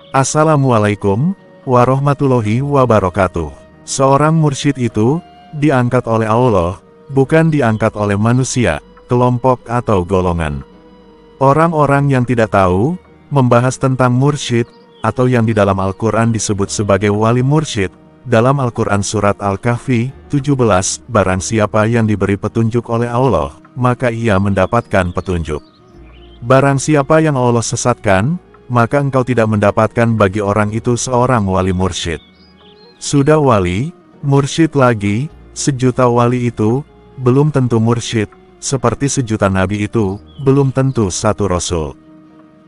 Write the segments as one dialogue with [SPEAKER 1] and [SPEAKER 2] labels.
[SPEAKER 1] Assalamualaikum warahmatullahi wabarakatuh. Seorang mursyid itu diangkat oleh Allah, bukan diangkat oleh manusia, kelompok atau golongan. Orang-orang yang tidak tahu membahas tentang mursyid, atau yang di dalam Al-Quran disebut sebagai wali mursyid. Dalam Al-Quran Surat Al-Kahfi 17, barang siapa yang diberi petunjuk oleh Allah, maka ia mendapatkan petunjuk. Barang siapa yang Allah sesatkan, maka engkau tidak mendapatkan bagi orang itu seorang wali mursyid. Sudah wali, mursyid lagi, sejuta wali itu, belum tentu mursyid, seperti sejuta nabi itu, belum tentu satu rasul.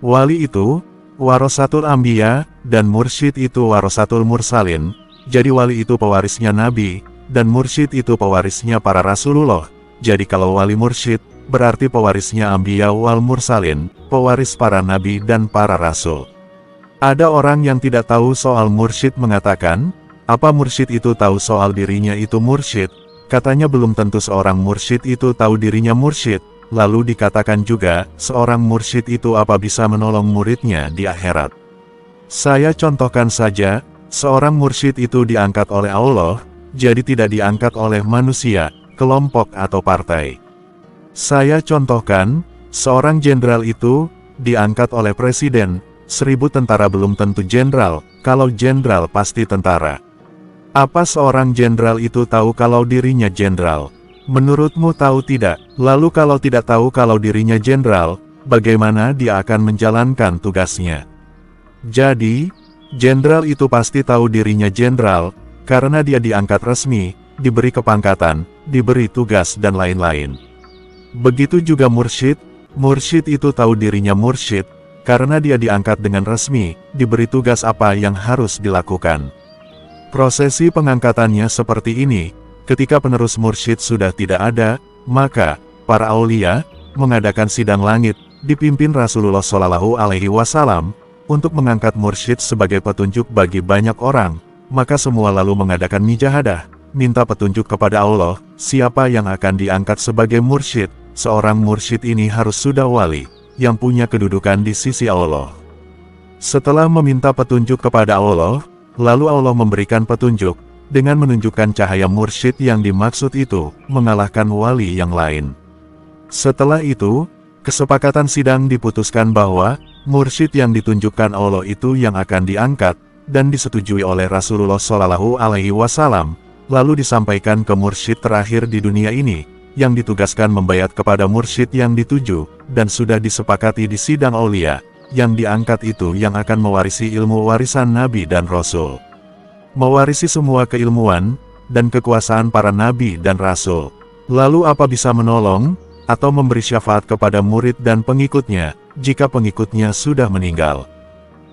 [SPEAKER 1] Wali itu, warasatul anbiya, dan mursyid itu warasatul mursalin. Jadi wali itu pewarisnya nabi, dan mursyid itu pewarisnya para rasulullah. Jadi kalau wali mursyid, berarti pewarisnya anbiya wal mursalin, pewaris para nabi dan para rasul. Ada orang yang tidak tahu soal mursyid mengatakan, apa mursyid itu tahu soal dirinya itu mursyid? Katanya belum tentu seorang mursyid itu tahu dirinya mursyid. Lalu dikatakan juga, seorang mursyid itu apa bisa menolong muridnya di akhirat? Saya contohkan saja. Seorang mursyid itu diangkat oleh Allah, jadi tidak diangkat oleh manusia, kelompok atau partai. Saya contohkan, seorang jenderal itu diangkat oleh presiden. 1000 tentara belum tentu jenderal, kalau jenderal pasti tentara. Apa seorang jenderal itu tahu kalau dirinya jenderal? Menurutmu tahu tidak? Lalu kalau tidak tahu kalau dirinya jenderal, bagaimana dia akan menjalankan tugasnya? Jadi, jenderal itu pasti tahu dirinya jenderal, karena dia diangkat resmi, diberi kepangkatan, diberi tugas dan lain-lain. Begitu juga mursyid, mursyid itu tahu dirinya mursyid, karena dia diangkat dengan resmi, diberi tugas apa yang harus dilakukan. Prosesi pengangkatannya seperti ini, ketika penerus mursyid sudah tidak ada, maka para aulia mengadakan sidang langit, dipimpin Rasulullah Shallallahu Alaihi Wasallam, untuk mengangkat mursyid sebagai petunjuk bagi banyak orang, maka semua lalu mengadakan mujahadah, minta petunjuk kepada Allah, siapa yang akan diangkat sebagai mursyid. Seorang mursyid ini harus sudah wali, yang punya kedudukan di sisi Allah. Setelah meminta petunjuk kepada Allah, lalu Allah memberikan petunjuk, dengan menunjukkan cahaya mursyid yang dimaksud itu, mengalahkan wali yang lain. Setelah itu, kesepakatan sidang diputuskan bahwa, mursyid yang ditunjukkan Allah itu yang akan diangkat, dan disetujui oleh Rasulullah Shallallahu Alaihi Wasallam, lalu disampaikan ke mursyid terakhir di dunia ini, yang ditugaskan membayat kepada mursyid yang dituju, dan sudah disepakati di sidang aulia, yang diangkat itu yang akan mewarisi ilmu warisan Nabi dan Rasul. Mewarisi semua keilmuan, dan kekuasaan para Nabi dan Rasul. Lalu apa bisa menolong, atau memberi syafaat kepada murid dan pengikutnya, jika pengikutnya sudah meninggal.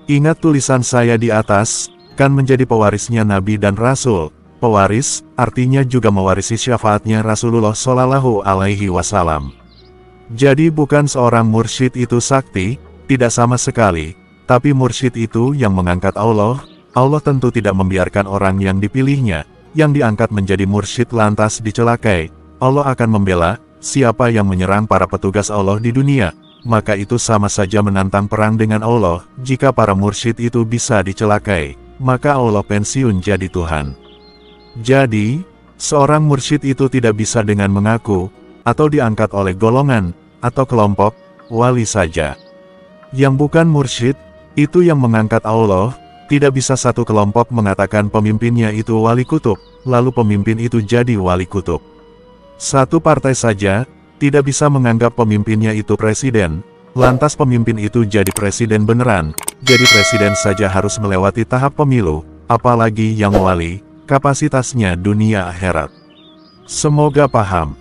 [SPEAKER 1] Ingat tulisan saya di atas, kan menjadi pewarisnya Nabi dan Rasul. Pewaris, artinya juga mewarisi syafaatnya Rasulullah Shallallahu Alaihi Wasallam. Jadi bukan seorang mursyid itu sakti, tidak sama sekali, tapi mursyid itu yang mengangkat Allah. Allah tentu tidak membiarkan orang yang dipilihnya, yang diangkat menjadi mursyid lantas dicelakai. Allah akan membela, siapa yang menyerang para petugas Allah di dunia, maka itu sama saja menantang perang dengan Allah. Jika para mursyid itu bisa dicelakai, maka Allah pensiun jadi Tuhan. Jadi, seorang mursyid itu tidak bisa dengan mengaku, atau diangkat oleh golongan, atau kelompok, wali saja. Yang bukan mursyid, itu yang mengangkat Allah. Tidak bisa satu kelompok mengatakan pemimpinnya itu wali kutub, lalu pemimpin itu jadi wali kutub. Satu partai saja, tidak bisa menganggap pemimpinnya itu presiden, lantas pemimpin itu jadi presiden beneran. Jadi presiden saja harus melewati tahap pemilu, apalagi yang wali, kapasitasnya dunia akhirat. Semoga paham.